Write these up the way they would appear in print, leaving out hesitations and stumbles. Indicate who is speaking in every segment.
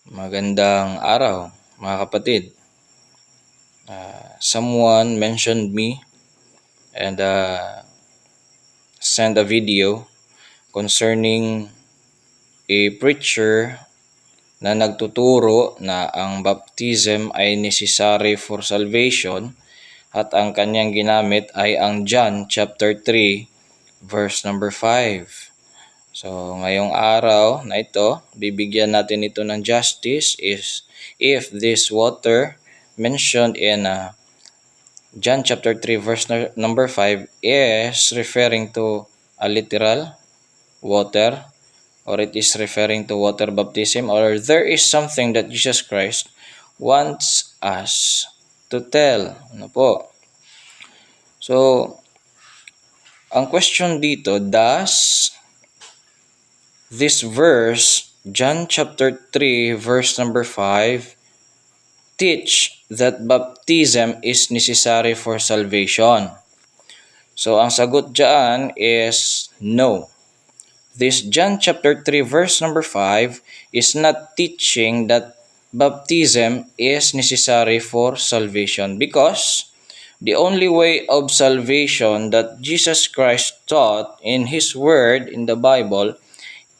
Speaker 1: Magandang araw, mga kapatid. Someone mentioned me and sent a video concerning a preacher na nagtuturo na ang baptism ay necessary for salvation at ang kanyang ginamit ay ang John chapter 3 verse number 5. So, ngayong araw na ito, bibigyan natin ito ng justice is if this water mentioned in John chapter 3 verse number 5 is referring to a literal water, or it is referring to water baptism, or there is something that Jesus Christ wants us to tell. Ano po? So, ang question dito, does this verse, John chapter 3 verse number 5, teach that baptism is necessary for salvation? So, ang sagot dyan is no. This John chapter 3 verse number 5 is not teaching that baptism is necessary for salvation, because the only way of salvation that Jesus Christ taught in His Word in the Bible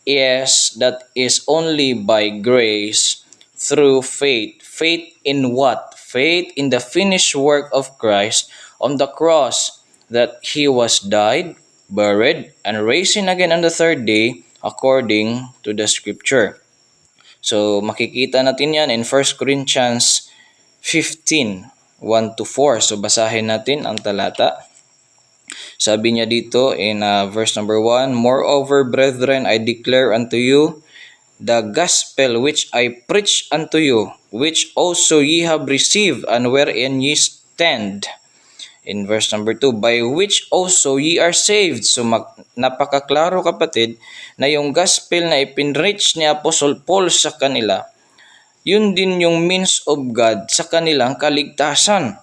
Speaker 1: is only by grace through faith. Faith in what? Faith in the finished work of Christ on the cross, that He was died, buried, and raised again on the third day according to the Scripture. So makikita natin yan in 1 Corinthians 15, 1-4. So basahin natin ang talata. Sabi niya dito in verse number 1, Moreover, brethren, I declare unto you the gospel which I preach unto you, which also ye have received, and wherein ye stand. In verse number 2, by which also ye are saved. So napakaklaro, kapatid, na yung gospel na ipinreach ni Apostle Paul sa kanila, yun din yung means of God sa kanilang kaligtasan.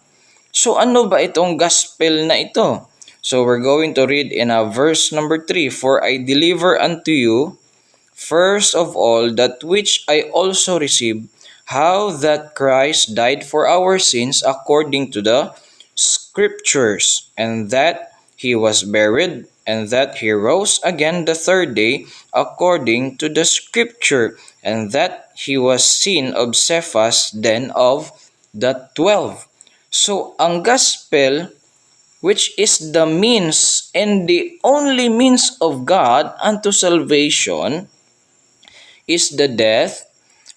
Speaker 1: So ano ba itong gospel na ito? So we're going to read in verse number 3, For I deliver unto you first of all that which I also received, how that Christ died for our sins according to the Scriptures, and that He was buried, and that He rose again the third day according to the Scripture, and that He was seen of Cephas, then of the 12. So, ang gospel, which is the means and the only means of God unto salvation, is the death,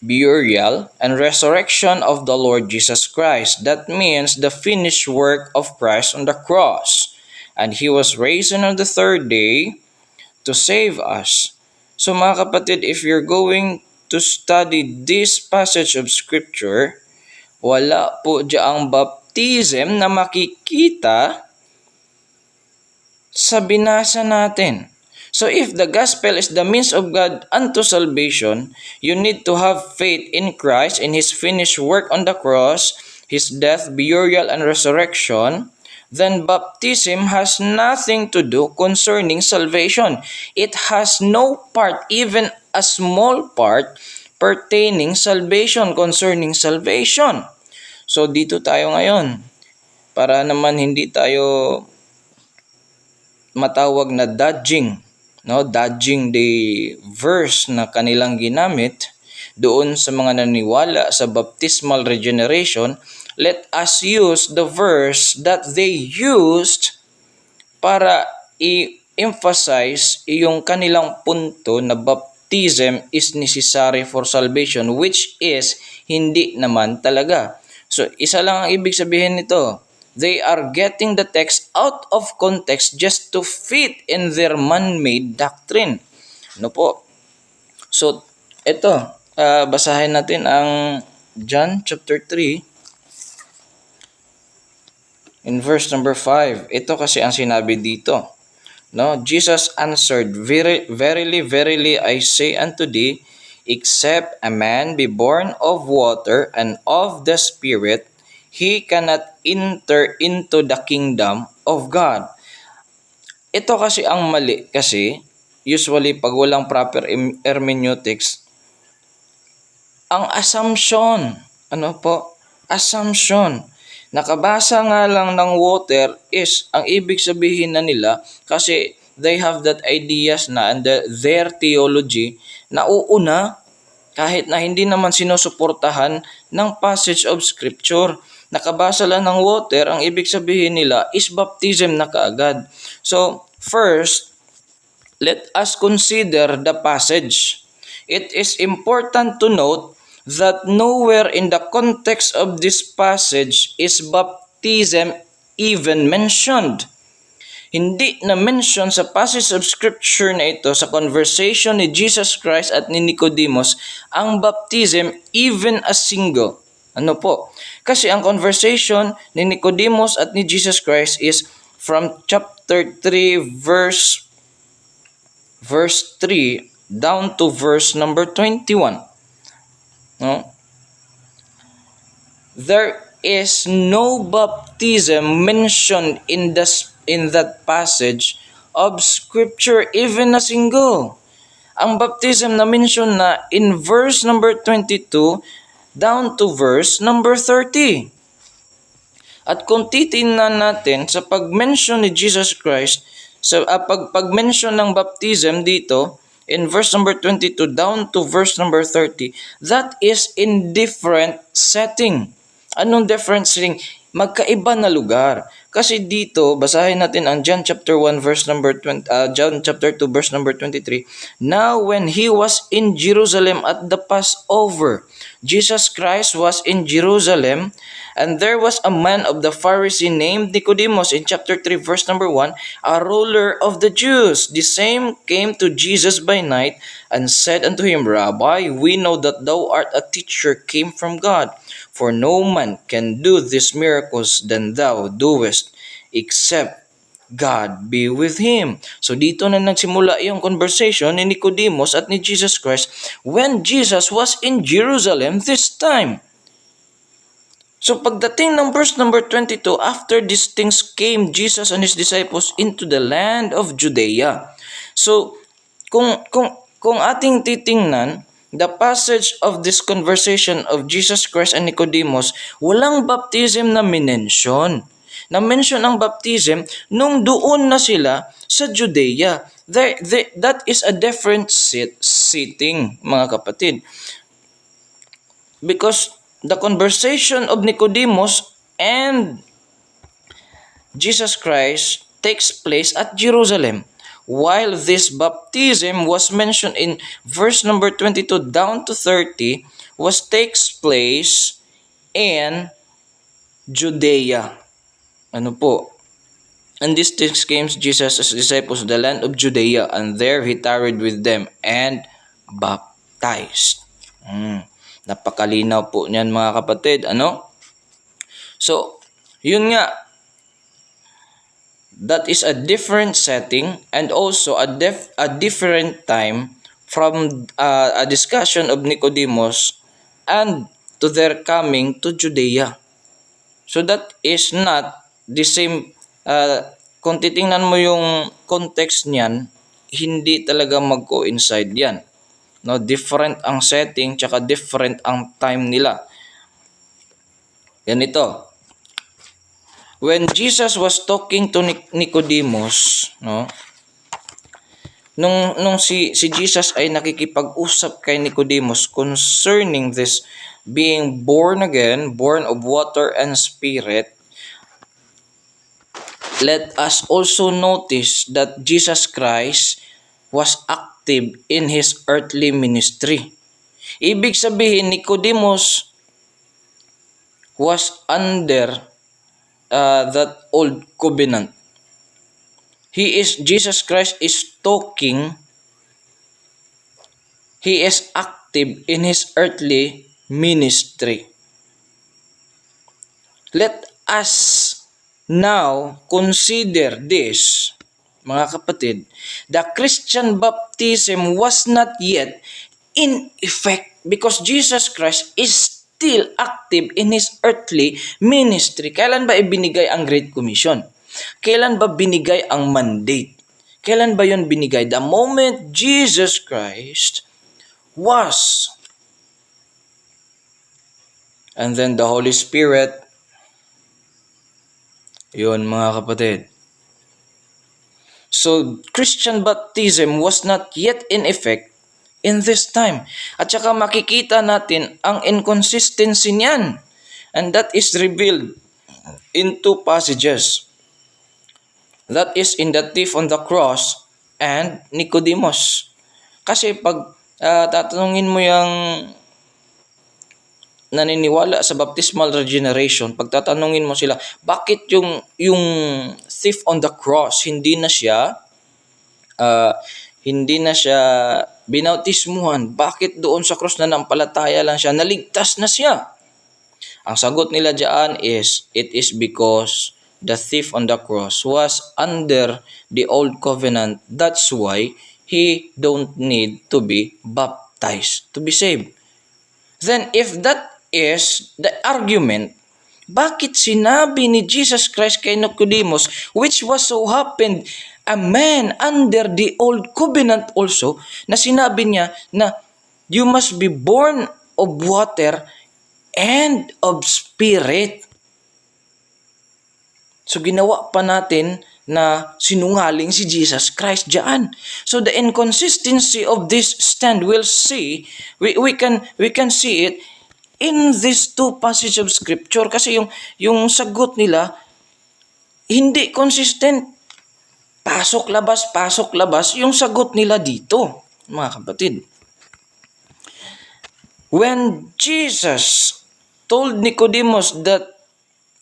Speaker 1: burial, and resurrection of the Lord Jesus Christ. That means the finished work of Christ on the cross. And He was raised on the third day to save us. So mga kapatid, if you're going to study this passage of Scripture, wala po diyaang baptism na makikita sa binasa natin. So if the gospel is the means of God unto salvation, you need to have faith in Christ, in His finished work on the cross, His death, burial, and resurrection. Then baptism has nothing to do concerning salvation. It has no part, even a small part, pertaining salvation, concerning salvation. So dito tayo ngayon, para naman hindi tayo matawag na dodging the verse na kanilang ginamit doon sa mga naniwala sa baptismal regeneration. Let us use the verse that they used para i-emphasize yung kanilang punto na baptism is necessary for salvation, which is hindi naman talaga. So isa lang ang ibig sabihin nito. They are getting the text out of context just to fit in their man-made doctrine. Ano po? So, ito, basahin natin ang John chapter 3 in verse number 5. Ito kasi ang sinabi dito. No, Jesus answered, Verily, verily, I say unto thee, except a man be born of water and of the Spirit, he cannot enter into the kingdom of God. Ito kasi ang mali, kasi usually pag walang proper hermeneutics, ang assumption. Ano po? Assumption. Nakabasa nga lang ng water is, ang ibig sabihin na nila, kasi they have that ideas na and their theology na uuna kahit na hindi naman sinusuportahan ng passage of scripture. Nakabasa lang ng water, ang ibig sabihin nila is baptism na kaagad. So, first, let us consider the passage. It is important to note that nowhere in the context of this passage is baptism even mentioned. Hindi na mention sa passage of scripture na ito sa conversation ni Jesus Christ at ni Nicodemus ang baptism even a single. Ano po? Kasi ang conversation ni Nicodemus at ni Jesus Christ is from chapter 3 verse 3 down to verse number 21. No? There is no baptism mentioned in that passage of scripture, even a single. Ang baptism na mention na in verse number 22 down to verse number 30. At kung titingnan natin sa pag-mention ni Jesus Christ, sa pag-mention ng baptism dito, in verse number 22 down to verse number 30, that is in different setting. Anong different setting? Magkaiba na lugar. Kasi dito, basahin natin ang John chapter 1 verse number 20, John chapter 2 verse number 23. Now when he was in Jerusalem at the Passover, Jesus Christ was in Jerusalem, and there was a man of the Pharisee named Nicodemus in chapter 3 verse number 1, a ruler of the Jews. The same came to Jesus by night and said unto him, Rabbi, we know that thou art a teacher came from God, for no man can do these miracles than thou doest, except God be with him. So dito na nagsimula yung conversation ni Nicodemus at ni Jesus Christ when Jesus was in Jerusalem this time. So pagdating ng verse number 22, after these things came Jesus and his disciples into the land of Judea. So kung ating titingnan, the passage of this conversation of Jesus Christ and Nicodemus, walang baptism na minention. Na-mention ang baptism nung doon na sila sa Judea. That is a different setting, mga kapatid. Because the conversation of Nicodemus and Jesus Christ takes place at Jerusalem, while this baptism was mentioned in verse number 22 down to 30 takes place in Judea. Ano po? And this things came Jesus as disciples of the land of Judea, and there he tarried with them and baptized. Napakalinaw po niyan, mga kapatid. Ano? So, yun nga. That is a different setting and also a different time from a discussion of Nicodemus and to their coming to Judea. So that is not the same. Kung titingnan mo yung context niyan, hindi talaga mag-coincide yan. No, different ang setting tsaka different ang time nila. Ganito. When Jesus was talking to Nicodemus, no, nung si Jesus ay nakikipag-usap kay Nicodemus concerning this being born again, born of water and spirit, let us also notice that Jesus Christ was active in his earthly ministry. Ibig sabihin, Nicodemus was under that old covenant. Jesus Christ is talking, he is active in his earthly ministry. Let us now consider this, mga kapatid. The Christian baptism was not yet in effect because Jesus Christ is still active in his earthly ministry. Kailan ba ibinigay ang Great Commission? Kailan ba binigay ang mandate? Kailan ba yun binigay? The moment Jesus Christ was And then the Holy Spirit, yun mga kapatid. So, Christian baptism was not yet in effect in this time. At saka makikita natin ang inconsistency niyan. And that is revealed in two passages. That is in the thief on the cross and Nicodemus. Kasi pag tatanungin mo yung naniniwala sa baptismal regeneration, pag tatanungin mo sila, bakit yung thief on the cross hindi na siya binautismuhan? Bakit doon sa cross na nampalataya lang siya, naligtas na siya? Ang sagot nila diyan is, it is because the thief on the cross was under the old covenant. That's why he don't need to be baptized to be saved. Then if that is the argument, bakit sinabi ni Jesus Christ kay Nicodemus, which was so happened a man under the old covenant also, na sinabi niya na you must be born of water and of spirit. So ginawa pa natin na sinungaling si Jesus Christ diyan. So the inconsistency of this stand we'll see, we can see it in these two passages of scripture, kasi yung sagot nila hindi consistent. Pasok labas yung sagot nila dito, mga kapatid. When Jesus told Nicodemus that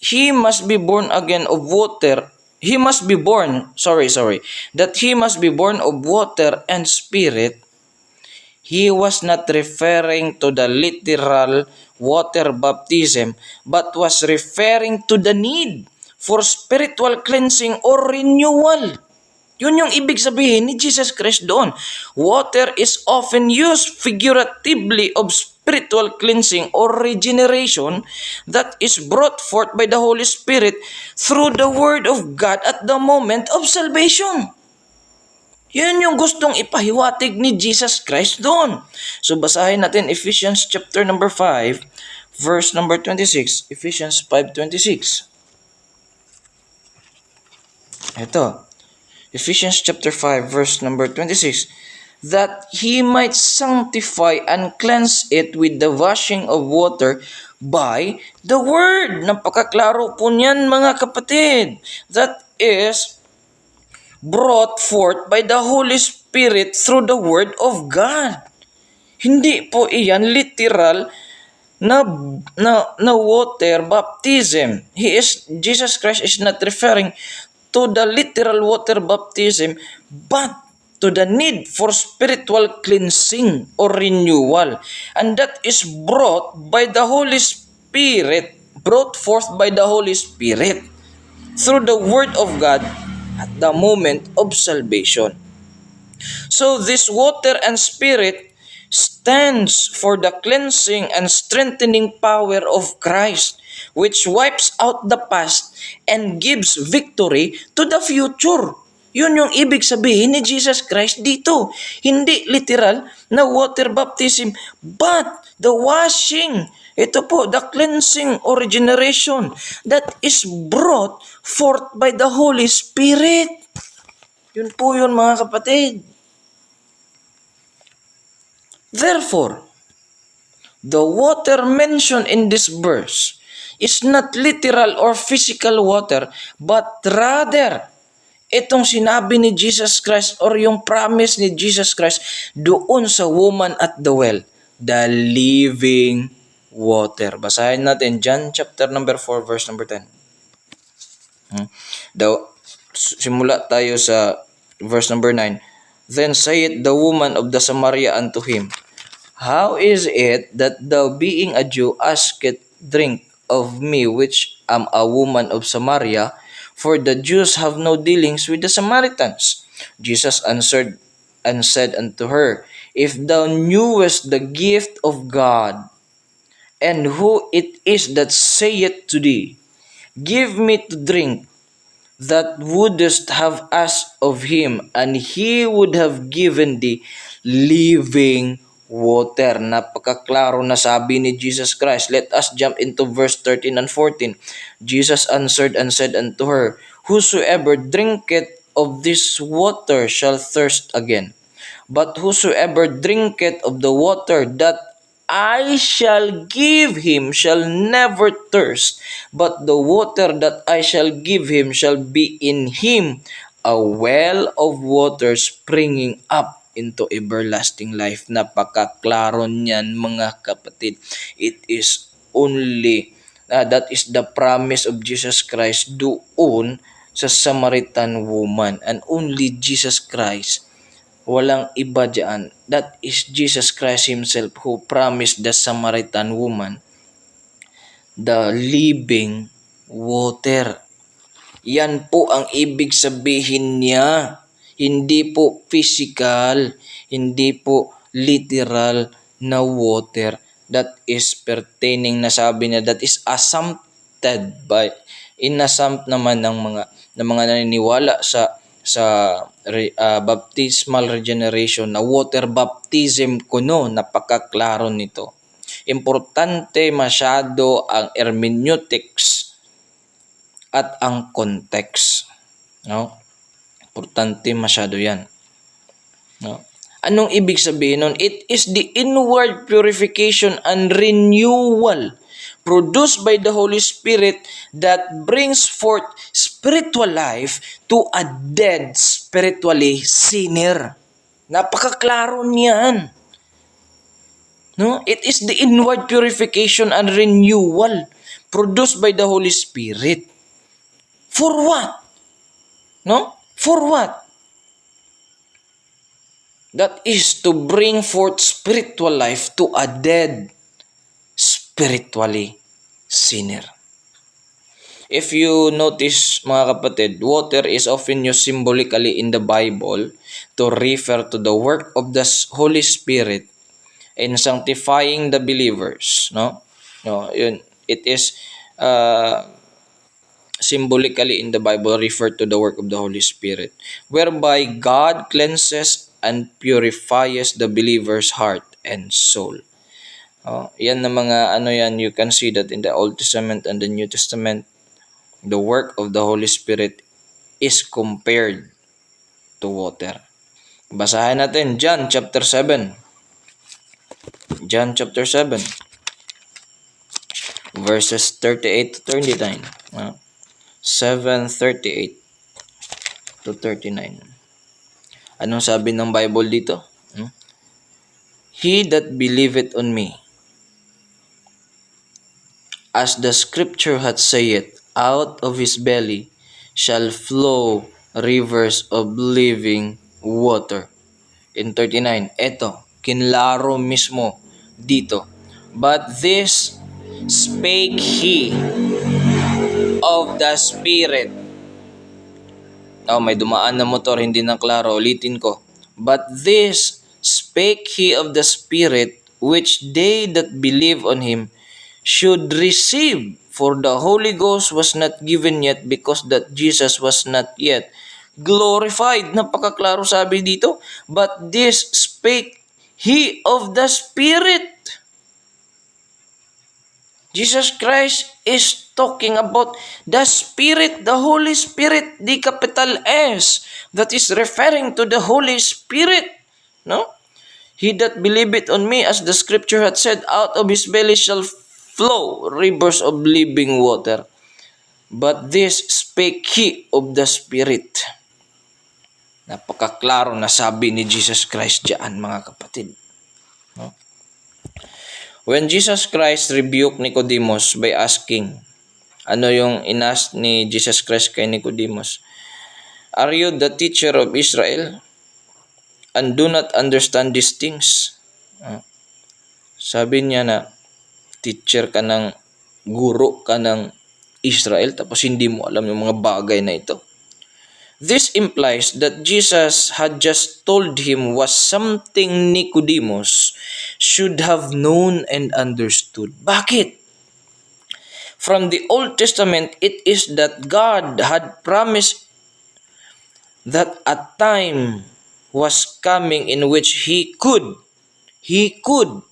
Speaker 1: he must be born again of water, that he must be born of water and spirit, he was not referring to the literal water baptism, but was referring to the need for spiritual cleansing or renewal. Yun yung ibig sabihin ni Jesus Christ doon. Water is often used figuratively of spiritual cleansing or regeneration that is brought forth by the Holy Spirit through the Word of God at the moment of salvation. Yun yung gustong ipahiwatig ni Jesus Christ doon. So basahin natin Ephesians chapter number 5, verse number 26. Ephesians 5:26. Ito. Ephesians chapter 5, verse number 26. That he might sanctify and cleanse it with the washing of water by the word. Napakaklaro po niyan, mga kapatid. That is brought forth by the Holy Spirit through the Word of God. Hindi po iyan literal na water baptism. Jesus Christ is not referring to the literal water baptism, but to the need for spiritual cleansing or renewal. And that is brought forth by the Holy Spirit through the Word of God at the moment of salvation. So this water and spirit stands for the cleansing and strengthening power of Christ, which wipes out the past and gives victory to the future. Yun yung ibig sabihin ni Jesus Christ dito. Hindi literal na water baptism, but the washing. Ito po, the cleansing or regeneration that is brought forth by the Holy Spirit. Yun po yun, mga kapatid. Therefore, the water mentioned in this verse is not literal or physical water, but rather, itong sinabi ni Jesus Christ or yung promise ni Jesus Christ doon sa woman at the well, the living water. Basahin natin John chapter number 4, verse number 10. Simula tayo sa verse number 9. Then saith the woman of the Samaria unto him, How is it that thou being a Jew askest drink of me, which am a woman of Samaria? For the Jews have no dealings with the Samaritans. Jesus answered and said unto her, If thou knewest the gift of God, and who it is that saith to thee, Give me to drink, that wouldest have asked of him, and he would have given thee living water. Napakaklaro na sabi ni Jesus Christ. Let us jump into verse 13 and 14. Jesus answered and said unto her, Whosoever drinketh of this water shall thirst again. But whosoever drinketh of the water that I shall give him shall never thirst, but the water that I shall give him shall be in him a well of water springing up into everlasting life. Napakaklaro niyan mga kapatid. It is only, that is the promise of Jesus Christ doon sa Samaritan woman, and only Jesus Christ. Walang iba dyan. That is Jesus Christ Himself who promised the Samaritan woman the living water. Yan po ang ibig sabihin niya. Hindi po physical, hindi po literal na water. That is pertaining, na sabi niya, that is assumpted by, inasumpt naman ng mga naniniwala sa baptismal regeneration na water baptism kuno. Napakaklaro nito. Importante masyado ang hermeneutics at ang context. No? Importante masyado yan. No? Anong ibig sabihin nun? It is the inward purification and renewal produced by the Holy Spirit that brings forth spiritual life to a dead spiritually sinner. Napakaklaro niyan. No? It is the inward purification and renewal produced by the Holy Spirit. For what? No? For what? That is to bring forth spiritual life to a dead spiritually sinner. If you notice, mga kapatid, water is often used symbolically in the Bible to refer to the work of the Holy Spirit in sanctifying the believers. No, yun. It is symbolically in the Bible referred to the work of the Holy Spirit, whereby God cleanses and purifies the believer's heart and soul. Yan na mga yan, you can see that in the Old Testament and the New Testament, the work of the Holy Spirit is compared to water. Basahin natin John chapter 7. John chapter 7 verses 38 to 39. 7:38 to 39. Anong sabi ng Bible dito? He that believeth on me, as the scripture hath said, out of his belly shall flow rivers of living water. In 39, eto, kinlaro mismo dito. But this spake he of the Spirit. May dumaan na motor, hindi na klaro. Ulitin ko. But this spake he of the Spirit, which they that believe on him should receive. For the Holy Ghost was not given yet, because that Jesus was not yet glorified. Napakaklaro sabi dito. But this spake he of the Spirit. Jesus Christ is talking about the Spirit, the Holy Spirit, the capital S, that is referring to the Holy Spirit. No? He that believeth on me, as the scripture hath said, out of his belly shall flow rivers of living water. But this spake he of the Spirit. Napakaklaro na sabi ni Jesus Christ diyan, mga kapatid. No? When Jesus Christ rebuked Nicodemus by asking, ano yung inask ni Jesus Christ kay Nicodemus? Are you the teacher of Israel and do not understand these things? Sabi niya na, teacher ka ng, guro ka ng Israel, tapos hindi mo alam yung mga bagay na ito. This implies that Jesus had just told him was something Nicodemus should have known and understood. Bakit? From the Old Testament, it is that God had promised that a time was coming in which He could He could.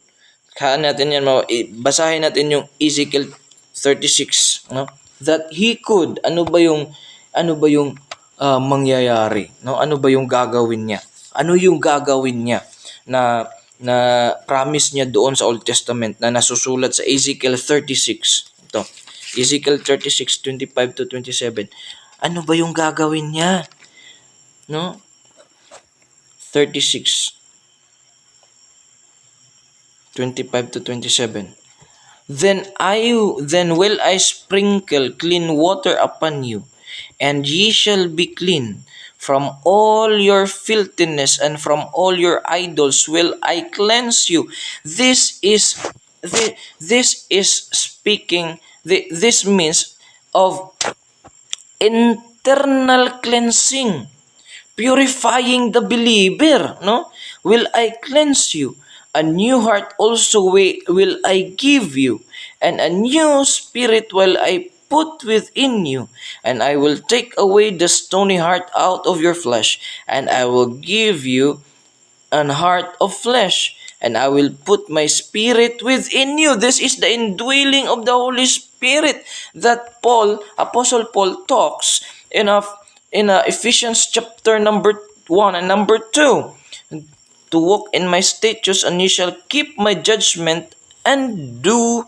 Speaker 1: Kaan natin yan, basahin natin yung Ezekiel 36, no? That he could. Ano ba yung mangyayari, no? Ano ba yung gagawin niya? Ano yung gagawin niya na promise niya doon sa Old Testament na nasusulat sa Ezekiel 36. Ito. Ezekiel 36:25-27. Ano ba yung gagawin niya? No? 36 25-27. Then will I sprinkle clean water upon you, and ye shall be clean. From all your filthiness and from all your idols will I cleanse you. This is speaking. This means of internal cleansing, purifying the believer, no? Will I cleanse you? A new heart also will I give you, and a new spirit will I put within you, and I will take away the stony heart out of your flesh, and I will give you an heart of flesh, and I will put my spirit within you. This is the indwelling of the Holy Spirit that Apostle Paul talks in Ephesians chapter number 1 and number 2. To walk in my statutes, and ye shall keep my judgment and do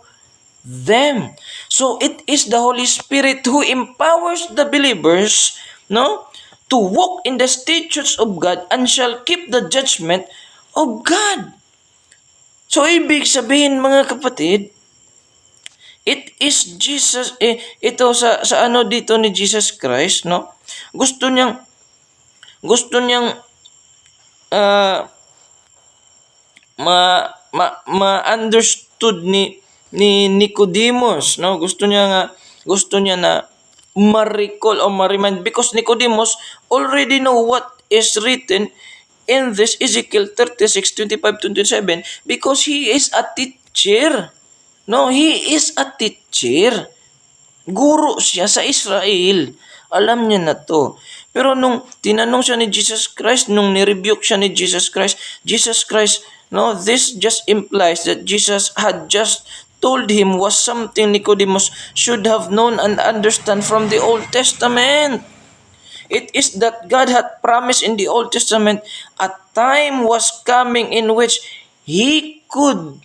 Speaker 1: them. So it is the Holy Spirit who empowers the believers, no, to walk in the statutes of God and shall keep the judgment of God. So ibig sabihin, mga kapatid, it is Jesus, ito sa ano dito ni Jesus Christ, no? Gusto niyang uh, ma-understood ni Nicodemus, no? Gusto niya na ma-recall o ma-remind, because Nicodemus already know what is written in this Ezekiel 36:25-27, because he is a teacher. No, he is a teacher. Guro siya sa Israel. Alam niya na to. Pero nung tinanong siya ni Jesus Christ, nung nirebuke siya ni Jesus Christ, no, this just implies that Jesus had just told him was something Nicodemus should have known and understand from the Old Testament. It is that God had promised in the Old Testament a time was coming in which He could,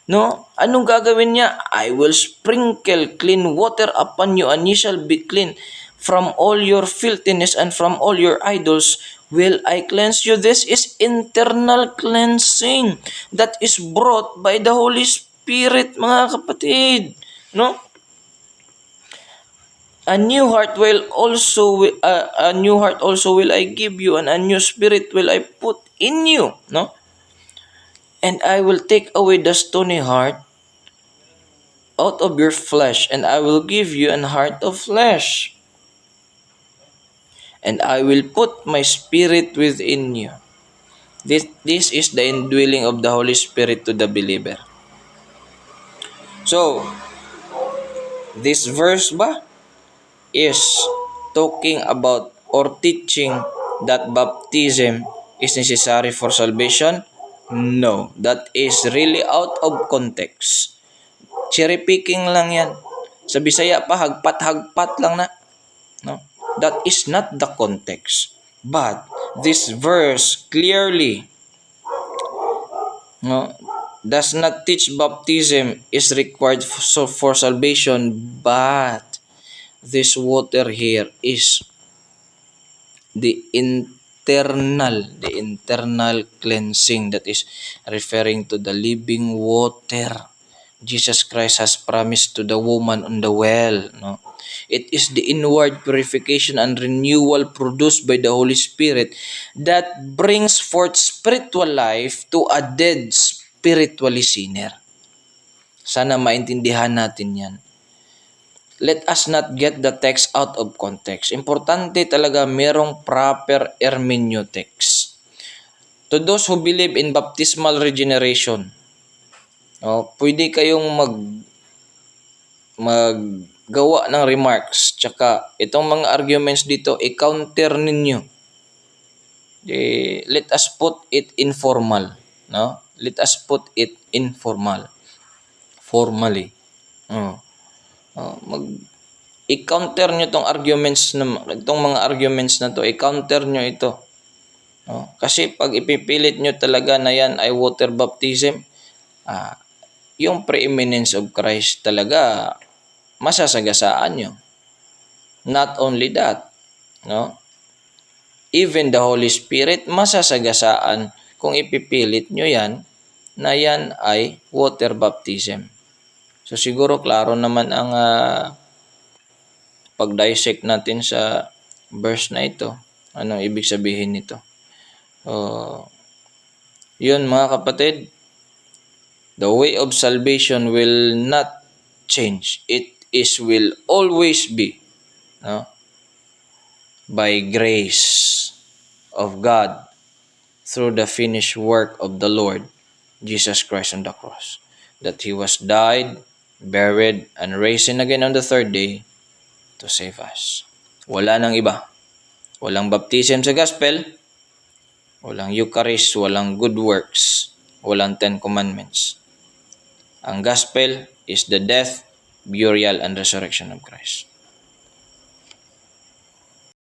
Speaker 1: no? Anong gagawin niya? I will sprinkle clean water upon you, and ye shall be clean. From all your filthiness and from all your idols will I cleanse you. This is internal cleansing that is brought by the Holy Spirit, mga kapatid. No? A new heart also will I give you, and a new spirit will I put in you, no? And I will take away the stony heart out of your flesh, and I will give you an heart of flesh. And I will put my spirit within you. This is the indwelling of the Holy Spirit to the believer. So, this verse is talking about or teaching that baptism is necessary for salvation? No, that is really out of context. Cherry picking lang yan. Sa Bisaya pa, hagpat-hagpat lang na. No? That is not the context. But this verse clearly, no, does not teach baptism is required for salvation, but this water here is the internal cleansing that is referring to the living water Jesus Christ has promised to the woman on the well, no? It is the inward purification and renewal produced by the Holy Spirit that brings forth spiritual life to a dead spiritually sinner. Sana maintindihan natin yan. Let us not get the text out of context. Importante talaga merong proper hermeneutics. To those who believe in baptismal regeneration, pwede kayong maggawa ng remarks, tsaka itong mga arguments dito, i-counter ninyo. Let us put it informal, no? Let us put it formally. Oh. Oh, i-counter nyo itong mga arguments na to, i-counter nyo ito. Oh, kasi pag ipipilit nyo talaga na yan ay water baptism, yung preeminence of Christ talaga masasagasaan nyo. Not only that, no? Even the Holy Spirit masasagasaan kung ipipilit nyo yan na yan ay water baptism. So siguro klaro naman ang pag-dissect natin sa verse na ito. Ano ibig sabihin nito? Yun mga kapatid, the way of salvation will not change. Will always be, no, by grace of God through the finished work of the Lord Jesus Christ on the cross. That He was died, buried, and risen again on the third day to save us. Wala nang iba. Walang baptism sa gospel, walang Eucharist, walang good works, walang Ten Commandments. Ang gospel is the death, burial, and resurrection of Christ.